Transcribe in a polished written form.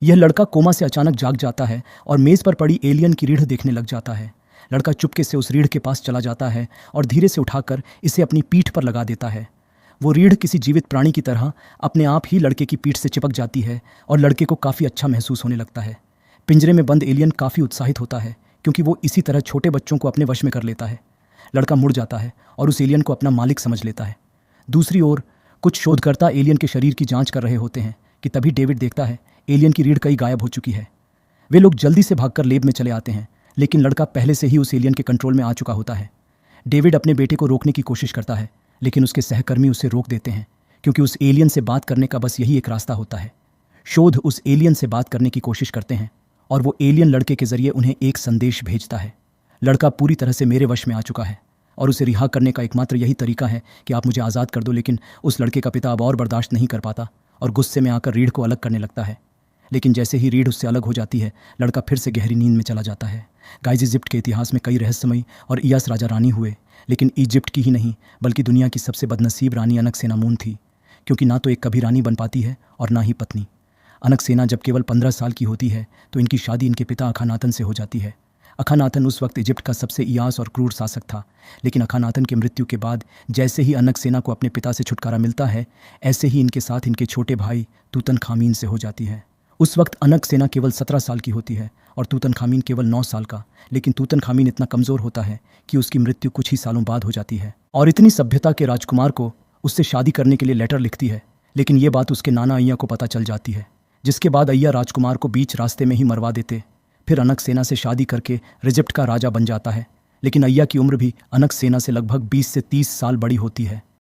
यह लड़का कोमा से अचानक जाग जाता है और मेज़ पर पड़ी एलियन की रीढ़ देखने लग जाता है। लड़का चुपके से उस रीढ़ के पास चला जाता है और धीरे से उठाकर इसे अपनी पीठ पर लगा देता है। वो रीढ़ किसी जीवित प्राणी की तरह अपने आप ही लड़के की पीठ से चिपक जाती है और लड़के को काफ़ी अच्छा महसूस होने लगता है। पिंजरे में बंद एलियन काफ़ी उत्साहित होता है क्योंकि वो इसी तरह छोटे बच्चों को अपने वश में कर लेता है। लड़का मुड़ जाता है और उस एलियन को अपना मालिक समझ लेता है। दूसरी ओर कुछ शोधकर्ता एलियन के शरीर की जांच कर रहे होते हैं कि तभी डेविड देखता है एलियन की रीढ़ कहीं गायब हो चुकी है। वे लोग जल्दी से भागकर लैब में चले आते हैं, लेकिन लड़का पहले से ही उस एलियन के कंट्रोल में आ चुका होता है। डेविड अपने बेटे को रोकने की कोशिश करता है, लेकिन उसके सहकर्मी उसे रोक देते हैं क्योंकि उस एलियन से बात करने का बस यही एक रास्ता होता है। शोध उस एलियन से बात करने की कोशिश करते हैं और वो एलियन लड़के के जरिए उन्हें एक संदेश भेजता है। लड़का पूरी तरह से मेरे वश में आ चुका है और उसे रिहा करने का एकमात्र यही तरीका है कि आप मुझे आज़ाद कर दो। लेकिन उस लड़के का पिता अब और बर्दाश्त नहीं कर पाता और गुस्से में आकर रीढ़ को अलग करने लगता है। लेकिन जैसे ही रीढ़ उससे अलग हो जाती है, लड़का फिर से गहरी नींद में चला जाता है। गाइज, इजिप्ट के इतिहास में कई रहस्यमयी और इयास राजा रानी हुए, लेकिन इजिप्ट की ही नहीं बल्कि दुनिया की सबसे बदनसीब रानी अनकसेनामून थी, क्योंकि ना तो एक कभी रानी बन पाती है और ना ही पत्नी। अनकसेना जब केवल 15 साल की होती है तो इनकी शादी इनके पिता अखानातन से हो जाती है। अखानातन उस वक्त इजिप्ट का सबसे इयास और क्रूर शासक था, लेकिन अखानातन के मृत्यु के बाद जैसे ही अनकसेना को अपने पिता से छुटकारा मिलता है, ऐसे ही इनके साथ इनके छोटे भाई तूतनखामीन से हो जाती है। उस वक्त अनकसेना केवल 17 साल की होती है और तूतनखामीन केवल 9 साल का, लेकिन तूतनखामीन इतना कमज़ोर होता है कि उसकी मृत्यु कुछ ही सालों बाद हो जाती है और इतनी सभ्यता के राजकुमार को उससे शादी करने के लिए लेटर लिखती है। लेकिन ये बात उसके नाना अय्या को पता चल जाती है, जिसके बाद अय्या राजकुमार को बीच रास्ते में ही मरवा देते। फिर अनकसेना से शादी करके इजिप्ट का राजा बन जाता है, लेकिन अय्या की उम्र भी अनकसेना से लगभग 20 से 30 साल बड़ी होती है।